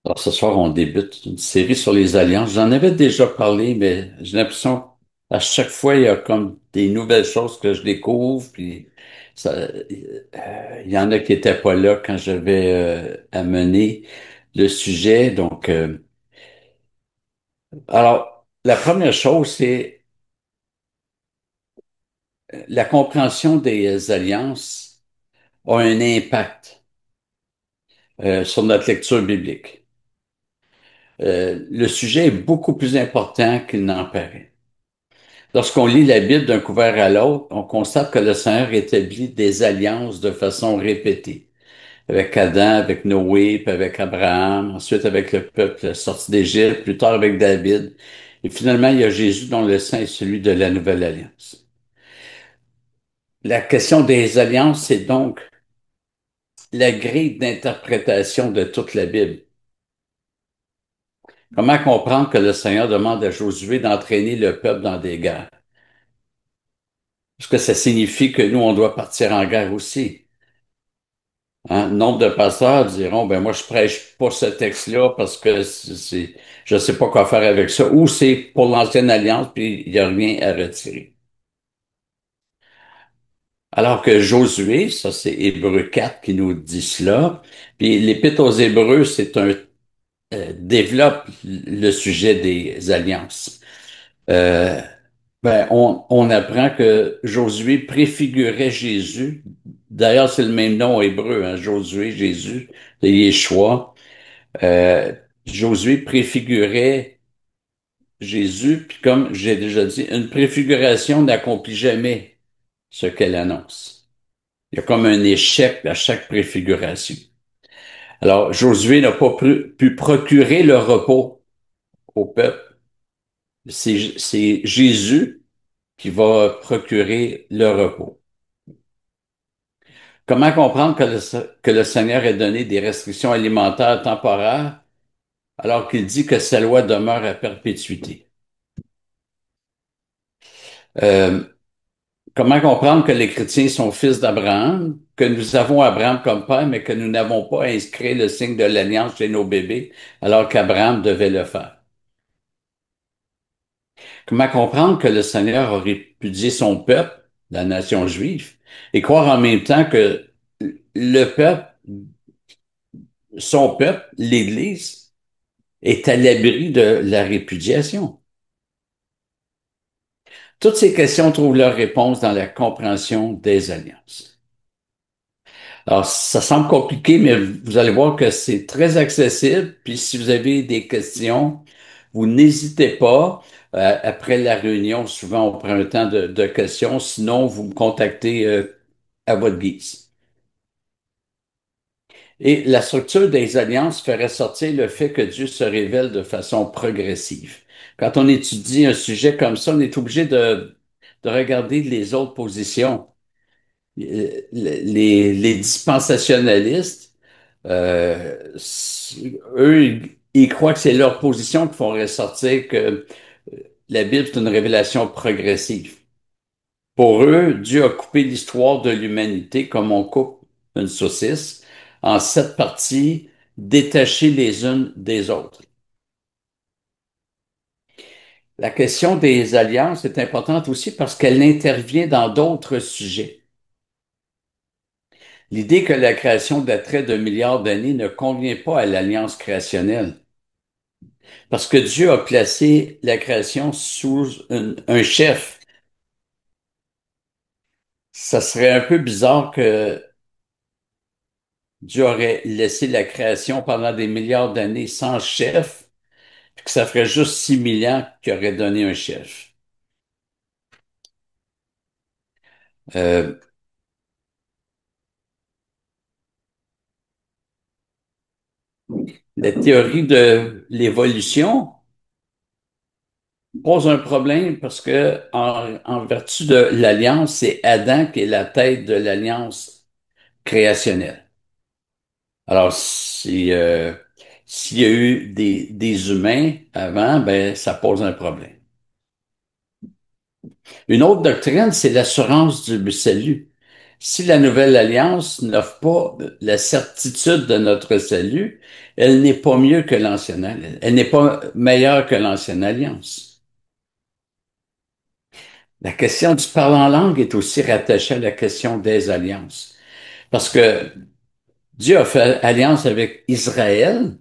Alors, ce soir, on débute une série sur les alliances. J'en avais déjà parlé, mais j'ai l'impression à chaque fois, il y a comme des nouvelles choses que je découvre, puis il y en a qui étaient pas là quand j'avais amené le sujet. Alors, la première chose, c'est la compréhension des alliances a un impact sur notre lecture biblique. Le sujet est beaucoup plus important qu'il n'en paraît. Lorsqu'on lit la Bible d'un couvert à l'autre, on constate que le Seigneur établit des alliances de façon répétée. Avec Adam, avec Noé, puis avec Abraham, ensuite avec le peuple sorti d'Égypte, plus tard avec David. Et finalement, il y a Jésus dont le sang est celui de la nouvelle alliance. La question des alliances, c'est donc la grille d'interprétation de toute la Bible. Comment comprendre que le Seigneur demande à Josué d'entraîner le peuple dans des guerres? Est-ce que ça signifie que nous, on doit partir en guerre aussi? Hein? Nombre de pasteurs diront, ben moi, je prêche pas ce texte-là parce que je sais pas quoi faire avec ça. Ou c'est pour l'ancienne alliance, puis il y a rien à retirer. Alors que Josué, ça c'est Hébreux 4 qui nous dit cela. Puis l'Épître aux Hébreux, développe le sujet des alliances. Euh, on apprend que Josué préfigurait Jésus. D'ailleurs, c'est le même nom en hébreu, hein, Josué, Jésus, c'est Yeshua. Euh, Josué préfigurait Jésus, puis comme j'ai déjà dit, une préfiguration n'accomplit jamais ce qu'elle annonce. Il y a comme un échec à chaque préfiguration. Alors, Josué n'a pas pu procurer le repos au peuple. C'est Jésus qui va procurer le repos. Comment comprendre que le Seigneur ait donné des restrictions alimentaires temporaires alors qu'il dit que sa loi demeure à perpétuité? Euh, Comment comprendre que les chrétiens sont fils d'Abraham, que nous avons Abraham comme père, mais que nous n'avons pas inscrit le signe de l'alliance chez nos bébés, alors qu'Abraham devait le faire? Comment comprendre que le Seigneur a répudié son peuple, la nation juive, et croire en même temps que le peuple, son peuple, l'Église, est à l'abri de la répudiation? Toutes ces questions trouvent leur réponse dans la compréhension des alliances. Alors, ça semble compliqué, mais vous allez voir que c'est très accessible. Puis si vous avez des questions, vous n'hésitez pas. Après la réunion, souvent on prend un temps de questions. Sinon, vous me contactez à votre guise. Et la structure des alliances fait ressortir le fait que Dieu se révèle de façon progressive. Quand on étudie un sujet comme ça, on est obligé de regarder les autres positions. Les dispensationalistes, eux, ils croient que c'est leur position qui font ressortir que la Bible, c'est une révélation progressive. Pour eux, Dieu a coupé l'histoire de l'humanité comme on coupe une saucisse en 7 parties détachées les unes des autres. La question des alliances est importante aussi parce qu'elle intervient dans d'autres sujets. L'idée que la création daterait de milliards d'années ne convient pas à l'alliance créationnelle, parce que Dieu a placé la création sous un chef. Ça serait un peu bizarre que Dieu aurait laissé la création pendant des milliards d'années sans chef, puis que ça ferait juste 6 000 ans qu'il aurait donné un chef. Euh, la théorie de l'évolution pose un problème parce que en vertu de l'alliance, c'est Adam qui est la tête de l'alliance créationnelle. Alors, s'il y a eu des humains avant, ben, ça pose un problème. Une autre doctrine, c'est l'assurance du salut. Si la nouvelle alliance n'offre pas la certitude de notre salut, elle n'est pas mieux que l'ancienne alliance. Elle n'est pas meilleure que l'ancienne alliance. La question du parler en langue est aussi rattachée à la question des alliances. Parce que Dieu a fait alliance avec Israël.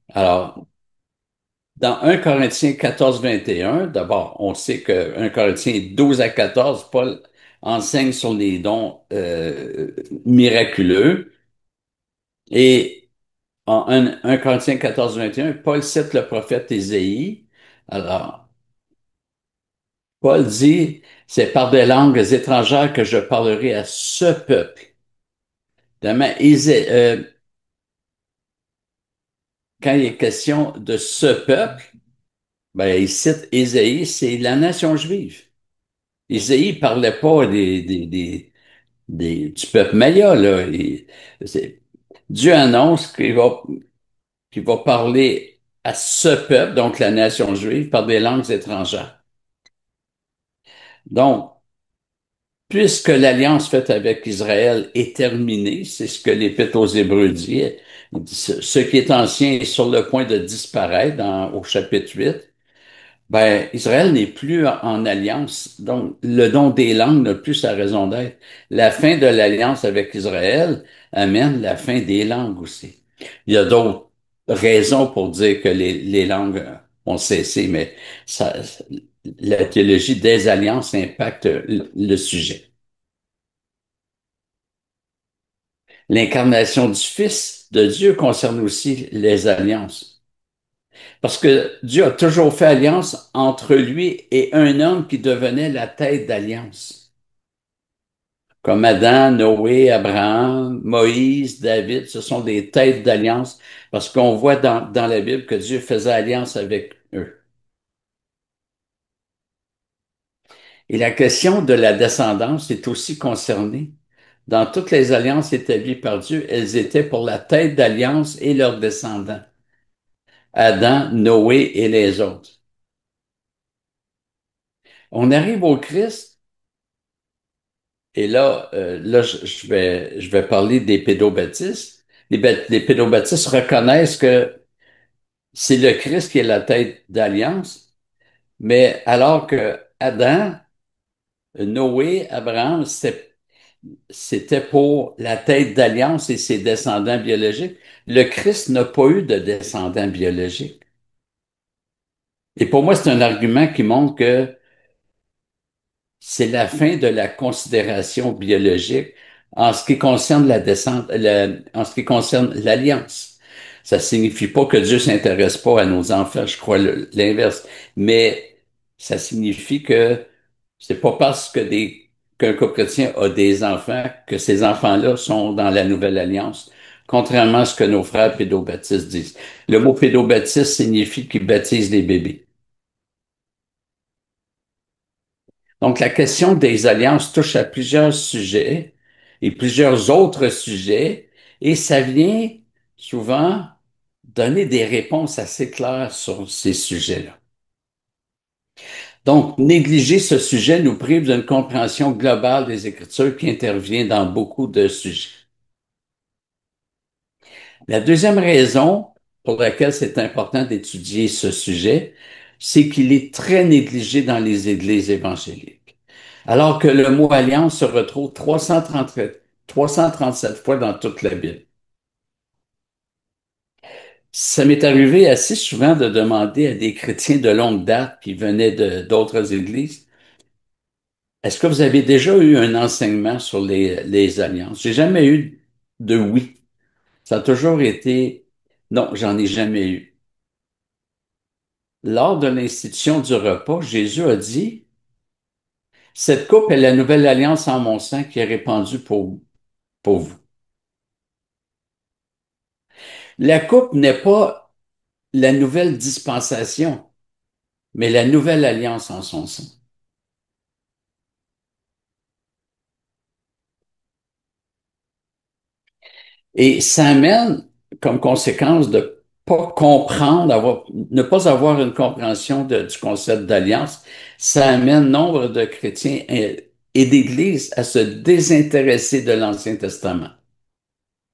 Alors, dans 1 Corinthiens 14, 21, d'abord, on sait que 1 Corinthiens 12 à 14, Paul enseigne sur les dons miraculeux. Et en 1 Corinthiens 14, 21, Paul cite le prophète Ésaïe. Alors, Paul dit, c'est par des langues étrangères que je parlerai à ce peuple. Évidemment, quand il est question de ce peuple, ben, il cite Ésaïe, c'est la nation juive. Ésaïe parlait pas du peuple maya, là. Dieu annonce qu'il va parler à ce peuple, donc la nation juive, par des langues étrangères. Donc, puisque l'alliance faite avec Israël est terminée, c'est ce que l'Épître aux Hébreux dit, ce qui est ancien est sur le point de disparaître au chapitre 8. Ben, Israël n'est plus en alliance, donc le don des langues n'a plus sa raison d'être. La fin de l'alliance avec Israël amène la fin des langues aussi. Il y a d'autres raisons pour dire que les langues ont cessé, mais ça, la théologie des alliances impacte le sujet. L'incarnation du Fils de Dieu concerne aussi les alliances. Parce que Dieu a toujours fait alliance entre lui et un homme qui devenait la tête d'alliance. Comme Adam, Noé, Abraham, Moïse, David, ce sont des têtes d'alliance parce qu'on voit dans la Bible que Dieu faisait alliance avec eux. Et la question de la descendance est aussi concernée. Dans toutes les alliances établies par Dieu, elles étaient pour la tête d'alliance et leurs descendants. Adam, Noé et les autres. On arrive au Christ et là, je vais parler des pédobaptistes. Les pédobaptistes reconnaissent que c'est le Christ qui est la tête d'alliance, mais alors que Adam, Noé, Abraham, c'était pour la tête d'alliance et ses descendants biologiques. Le Christ n'a pas eu de descendants biologiques. Et pour moi, c'est un argument qui montre que c'est la fin de la considération biologique en ce qui concerne la descente, en ce qui concerne l'alliance. Ça signifie pas que Dieu s'intéresse pas à nos enfants, je crois l'inverse, mais ça signifie que c'est pas parce que qu'un couple chrétien a des enfants que ces enfants-là sont dans la nouvelle alliance, contrairement à ce que nos frères pédobaptistes disent. Le mot pédobaptiste signifie qu'ils baptisent les bébés. Donc, la question des alliances touche à plusieurs sujets et plusieurs autres sujets, et ça vient souvent donner des réponses assez claires sur ces sujets-là. Donc, négliger ce sujet nous prive d'une compréhension globale des Écritures qui intervient dans beaucoup de sujets. La deuxième raison pour laquelle c'est important d'étudier ce sujet, c'est qu'il est très négligé dans les églises évangéliques. Alors que le mot alliance se retrouve 337 fois dans toute la Bible. Ça m'est arrivé assez souvent de demander à des chrétiens de longue date qui venaient d'autres églises, est-ce que vous avez déjà eu un enseignement sur les alliances? J'ai jamais eu de oui. Ça a toujours été non, j'en ai jamais eu. Lors de l'institution du repas, Jésus a dit, cette coupe est la nouvelle alliance en mon sang qui est répandue pour vous. La coupe n'est pas la nouvelle dispensation, mais la nouvelle alliance en son sein. Et ça amène comme conséquence de pas comprendre, ne pas avoir une compréhension du concept d'alliance. Ça amène nombre de chrétiens et d'Église à se désintéresser de l'Ancien Testament.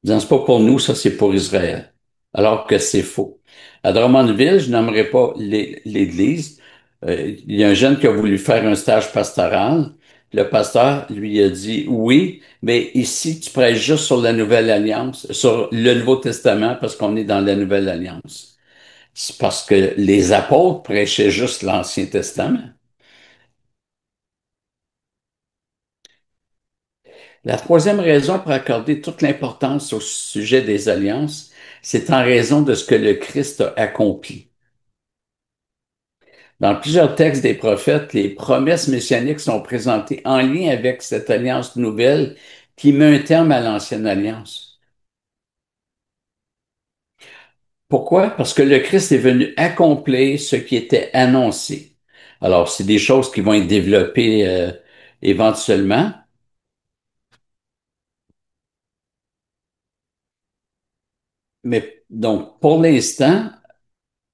Disant, c'est pas pour nous, ça c'est pour Israël. Alors que c'est faux. À Drummondville, je n'aimerais pas l'Église. Il y a un jeune qui a voulu faire un stage pastoral. Le pasteur lui a dit, oui, mais ici, tu prêches juste sur la Nouvelle Alliance, sur le Nouveau Testament, parce qu'on est dans la Nouvelle Alliance. C'est parce que les apôtres prêchaient juste l'Ancien Testament. La troisième raison pour accorder toute l'importance au sujet des alliances, c'est en raison de ce que le Christ a accompli. Dans plusieurs textes des prophètes, les promesses messianiques sont présentées en lien avec cette alliance nouvelle qui met un terme à l'ancienne alliance. Pourquoi? Parce que le Christ est venu accomplir ce qui était annoncé. Alors, c'est des choses qui vont être développées éventuellement, mais donc pour l'instant,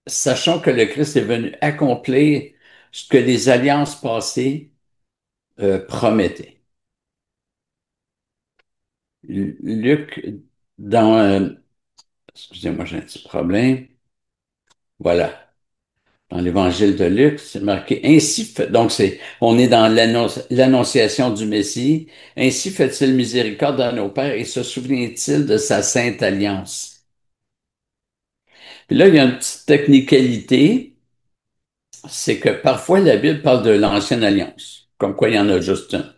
sachant que le Christ est venu accomplir ce que les alliances passées promettaient. Luc, dans, excusez-moi, j'ai un petit problème. Voilà. Dans l'évangile de Luc, c'est marqué ainsi fait, donc on est dans l'annonciation du Messie. Ainsi fait-il miséricorde à nos pères et se souvient-il de sa sainte alliance. Puis là, il y a une petite technicalité, c'est que parfois la Bible parle de l'ancienne alliance, comme quoi il y en a juste une.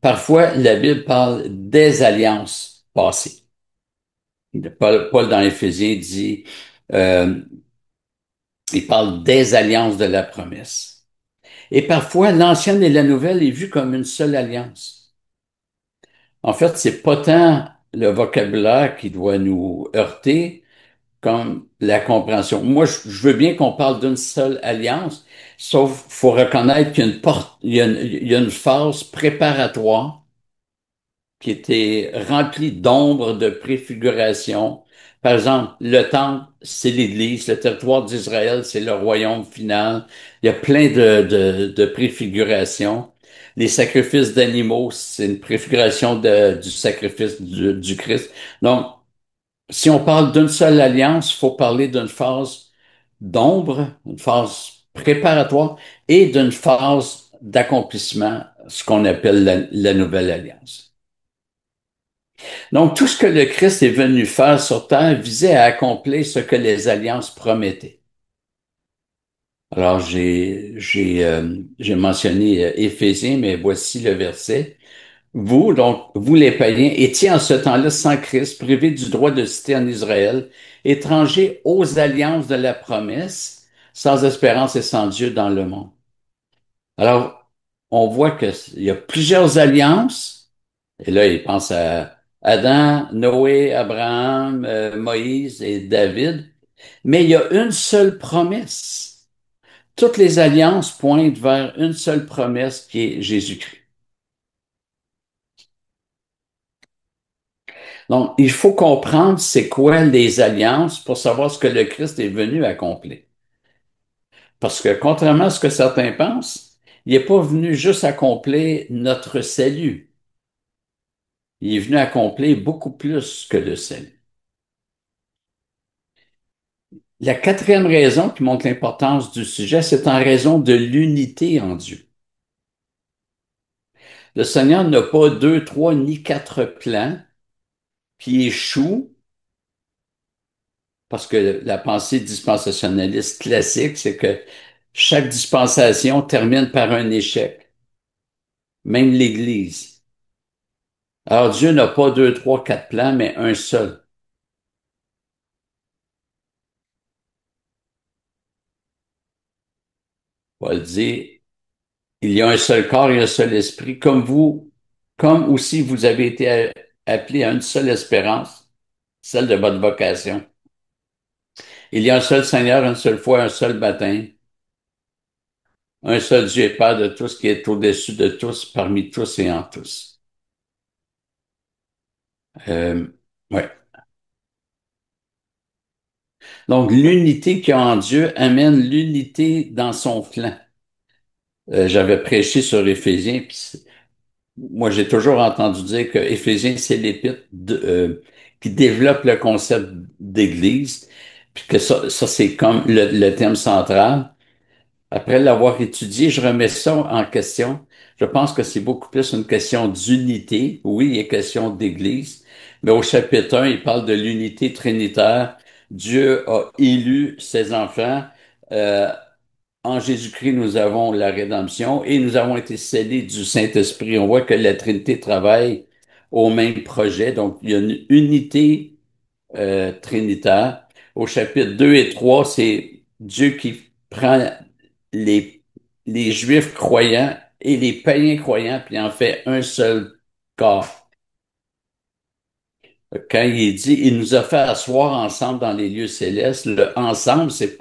Parfois, la Bible parle des alliances passées. Paul dans Éphésiens dit, euh, il parle des alliances de la promesse. Et parfois, l'ancienne et la nouvelle est vue comme une seule alliance. En fait, c'est pas tant le vocabulaire qui doit nous heurter comme la compréhension. Moi, je veux bien qu'on parle d'une seule alliance, sauf faut reconnaître qu'il y a une porte, il y a une phase préparatoire qui était rempli d'ombres, de préfiguration. Par exemple, le temple, c'est l'Église, le territoire d'Israël, c'est le royaume final. Il y a plein de préfigurations. Les sacrifices d'animaux, c'est une préfiguration du sacrifice du Christ. Donc, si on parle d'une seule alliance, il faut parler d'une phase d'ombre, une phase préparatoire et d'une phase d'accomplissement, ce qu'on appelle la nouvelle alliance. Donc, tout ce que le Christ est venu faire sur terre visait à accomplir ce que les alliances promettaient. Alors, j'ai mentionné Éphésiens, mais voici le verset. Vous, donc, vous les païens, étiez en ce temps-là sans Christ, privés du droit de cité en Israël, étrangers aux alliances de la promesse, sans espérance et sans Dieu dans le monde. Alors, on voit qu'il y a plusieurs alliances, et là, il pense à Adam, Noé, Abraham, Moïse et David. Mais il y a une seule promesse. Toutes les alliances pointent vers une seule promesse qui est Jésus-Christ. Donc, il faut comprendre c'est quoi les alliances pour savoir ce que le Christ est venu accomplir. Parce que contrairement à ce que certains pensent, il n'est pas venu juste accomplir notre salut. Il est venu accomplir beaucoup plus que le salut. La quatrième raison qui montre l'importance du sujet, c'est en raison de l'unité en Dieu. Le Seigneur n'a pas deux, trois ni quatre plans qui échouent parce que la pensée dispensationaliste classique, c'est que chaque dispensation termine par un échec, même l'Église. Alors Dieu n'a pas deux, trois, quatre plans, mais un seul. Paul dit, il y a un seul corps et un seul esprit, comme vous, comme aussi vous avez été appelés à une seule espérance, celle de votre vocation. Il y a un seul Seigneur, une seule foi, un seul baptême, un seul Dieu et Père de tous qui est au-dessus de tous, parmi tous et en tous. Euh, ouais. Donc, l'unité qu'il y a en Dieu amène l'unité dans son plan. J'avais prêché sur Éphésiens, puis moi, j'ai toujours entendu dire que Éphésiens, c'est l'épître qui développe le concept d'église, puis que ça c'est comme le thème central. Après l'avoir étudié, je remets ça en question. Je pense que c'est beaucoup plus une question d'unité. Oui, il est question d'église, mais au chapitre 1, il parle de l'unité trinitaire. Dieu a élu ses enfants. Euh, En Jésus-Christ, nous avons la rédemption et nous avons été scellés du Saint-Esprit. On voit que la Trinité travaille au même projet. Donc, il y a une unité trinitaire. Au chapitre 2 et 3, c'est Dieu qui prend les, les Juifs croyants et les païens croyants, puis en fait un seul corps. Quand il dit, il nous a fait asseoir ensemble dans les lieux célestes, le ensemble, c'est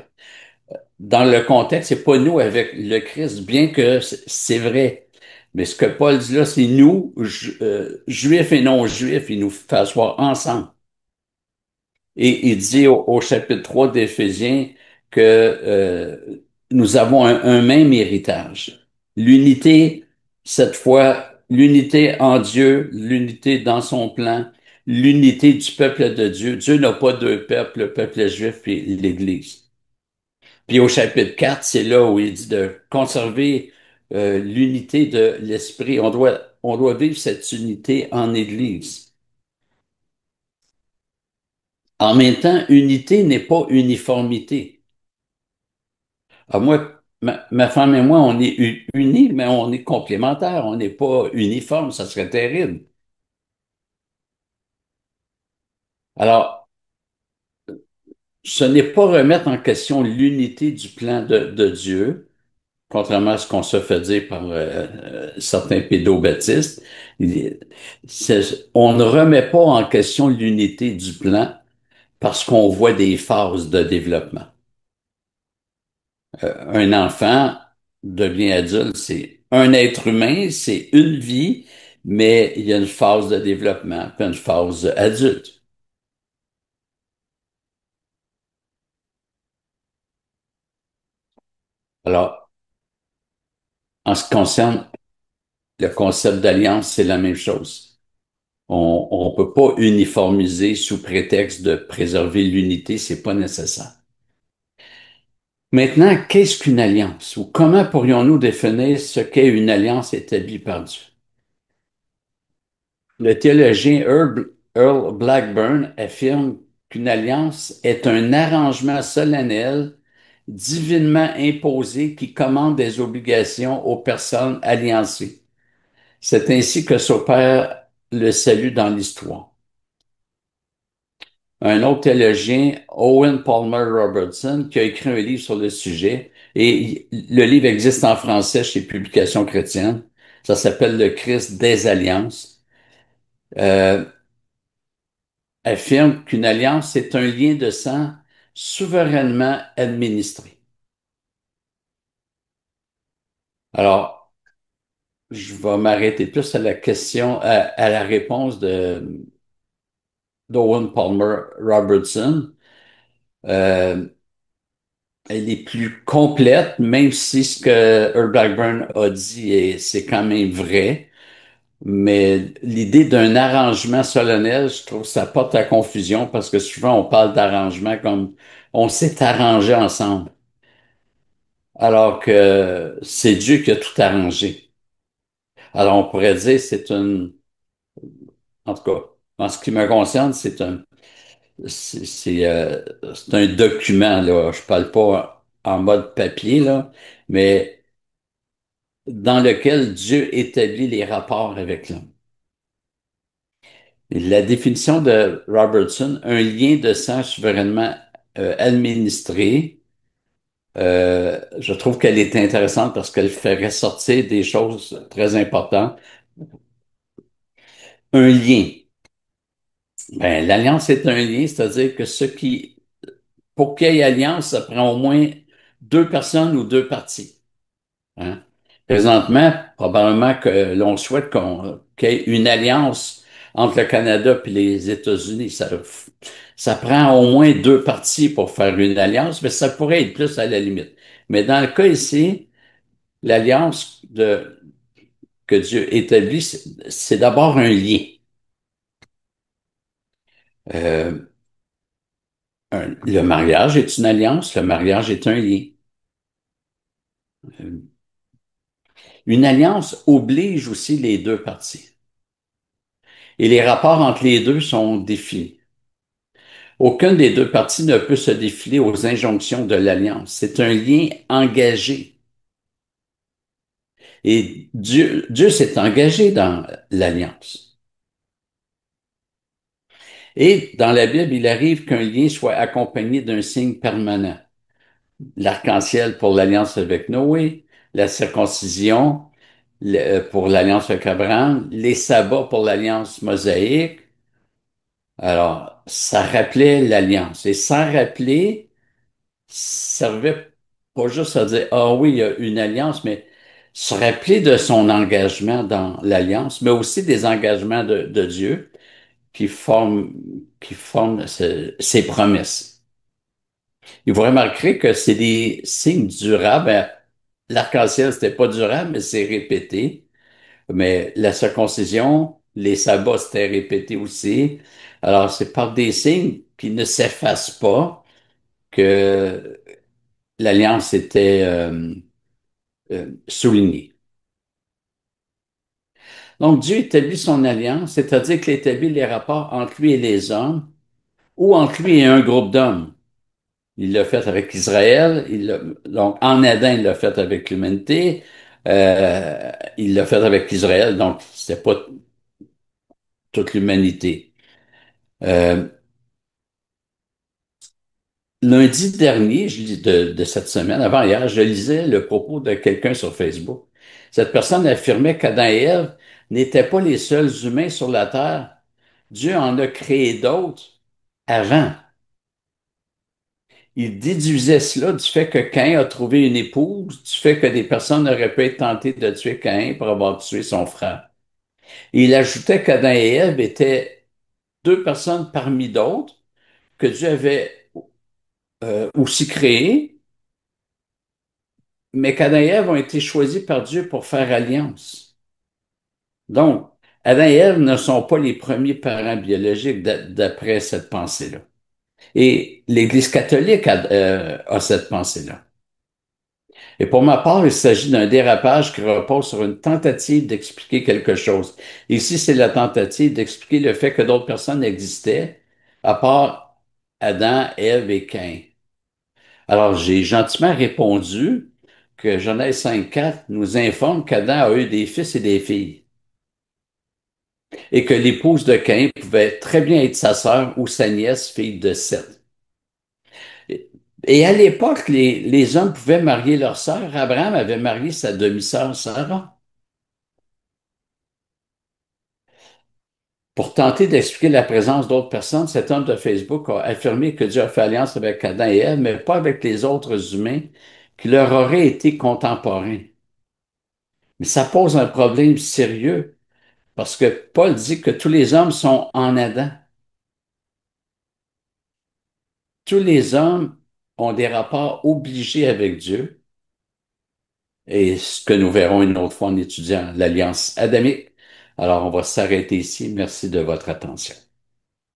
dans le contexte, c'est pas nous avec le Christ, bien que c'est vrai. Mais ce que Paul dit là, c'est nous, juifs et non-juifs, il nous fait asseoir ensemble. Et il dit au chapitre 3 d'Éphésiens que nous avons un même héritage. L'unité, cette fois, l'unité en Dieu, l'unité dans son plan, l'unité du peuple de Dieu. Dieu n'a pas deux peuples, le peuple juif et l'Église. Puis au chapitre 4, c'est là où il dit de conserver l'unité de l'esprit. On doit vivre cette unité en Église. En même temps, unité n'est pas uniformité. Alors moi, ma femme et moi, on est unis, mais on est complémentaires. On n'est pas uniformes, ça serait terrible. Alors, ce n'est pas remettre en question l'unité du plan de Dieu, contrairement à ce qu'on se fait dire par certains pédobaptistes. On ne remet pas en question l'unité du plan parce qu'on voit des phases de développement. Un enfant devient adulte, c'est un être humain, c'est une vie, mais il y a une phase de développement, puis une phase adulte. Alors, en ce qui concerne le concept d'alliance, c'est la même chose. On peut pas uniformiser sous prétexte de préserver l'unité, c'est pas nécessaire. Maintenant, qu'est-ce qu'une alliance ou comment pourrions-nous définir ce qu'est une alliance établie par Dieu? Le théologien Earl Blackburn affirme qu'une alliance est un arrangement solennel divinement imposé qui commande des obligations aux personnes alliancées. C'est ainsi que s'opère le salut dans l'histoire. Un autre théologien, Owen Palmer Robertson, qui a écrit un livre sur le sujet, et le livre existe en français chez Publications chrétiennes. Ça s'appelle Le Christ des alliances. Euh, Affirme qu'une alliance est un lien de sang souverainement administré. Alors, je vais m'arrêter plus à la question, à la réponse d'Owen Palmer Robertson. Euh, Elle est plus complète, même si ce que Earl Blackburn a dit, c'est quand même vrai. Mais l'idée d'un arrangement solennel, je trouve que ça porte à confusion parce que souvent on parle d'arrangement comme on s'est arrangé ensemble, alors que c'est Dieu qui a tout arrangé. Alors on pourrait dire en tout cas, en ce qui me concerne, c'est un document là. Je parle pas en mode papier là, mais dans lequel Dieu établit les rapports avec l'homme. La définition de Robertson, un lien de sang souverainement administré, je trouve qu'elle est intéressante parce qu'elle fait ressortir des choses très importantes. Un lien. Ben, l'alliance est un lien, c'est-à-dire que pour qu'il y ait alliance, ça prend au moins deux personnes ou deux parties. Hein. Présentement, probablement que l'on souhaite qu'il y ait une alliance entre le Canada et les États-Unis. Ça prend au moins deux parties pour faire une alliance, mais ça pourrait être plus à la limite. Mais dans le cas ici, l'alliance que Dieu établit, c'est d'abord un lien. Euh, le mariage est une alliance, le mariage est un lien. Euh, Une alliance oblige aussi les deux parties. Et les rapports entre les deux sont définis. Aucune des deux parties ne peut se défiler aux injonctions de l'alliance. C'est un lien engagé. Et Dieu s'est engagé dans l'alliance. Et dans la Bible, il arrive qu'un lien soit accompagné d'un signe permanent. L'arc-en-ciel pour l'alliance avec Noé, la circoncision pour l'alliance avec Abraham, les sabbats pour l'alliance mosaïque. Alors, ça rappelait l'alliance. Et sans rappeler, servait pas juste à dire, ah oui, il y a une alliance, mais se rappeler de son engagement dans l'alliance, mais aussi des engagements de Dieu qui forment, qui forment ses promesses. Et vous remarquerez que c'est des signes durables. Ben, l'arc-en-ciel, c'était pas durable, mais c'est répété. Mais la circoncision, les sabbats, c'était répété aussi. Alors, c'est par des signes qui ne s'effacent pas que l'alliance était soulignée. Donc, Dieu établit son alliance, c'est-à-dire qu'il établit les rapports entre lui et les hommes, ou entre lui et un groupe d'hommes. Il l'a fait avec Israël, donc en Adam, il l'a fait avec l'humanité, il l'a fait avec Israël, donc c'était pas toute l'humanité. Euh, Lundi dernier, de cette semaine, avant hier, je lisais le propos de quelqu'un sur Facebook. Cette personne affirmait qu'Adam et Ève n'étaient pas les seuls humains sur la Terre. Dieu en a créé d'autres avant. Il déduisait cela du fait que Caïn a trouvé une épouse, du fait que des personnes auraient pu être tentées de tuer Caïn pour avoir tué son frère. Et il ajoutait qu'Adam et Ève étaient deux personnes parmi d'autres que Dieu avait aussi créées, mais qu'Adam et Ève ont été choisis par Dieu pour faire alliance. Donc, Adam et Ève ne sont pas les premiers parents biologiques d'après cette pensée-là. Et l'Église catholique a cette pensée-là. Et pour ma part, il s'agit d'un dérapage qui repose sur une tentative d'expliquer quelque chose. Ici, c'est la tentative d'expliquer le fait que d'autres personnes existaient, à part Adam, Ève et Caïn. Alors, j'ai gentiment répondu que Genèse 5.4 nous informe qu'Adam a eu des fils et des filles, et que l'épouse de Caïn pouvait très bien être sa sœur ou sa nièce, fille de Seth. Et à l'époque, les hommes pouvaient marier leur sœur. Abraham avait marié sa demi-sœur Sarah. Pour tenter d'expliquer la présence d'autres personnes, cet homme de Facebook a affirmé que Dieu a fait alliance avec Adam et Ève, mais pas avec les autres humains qui leur auraient été contemporains. Mais ça pose un problème sérieux parce que Paul dit que tous les hommes sont en Adam. Tous les hommes ont des rapports obligés avec Dieu, et ce que nous verrons une autre fois en étudiant l'alliance adamique. Alors, on va s'arrêter ici. Merci de votre attention.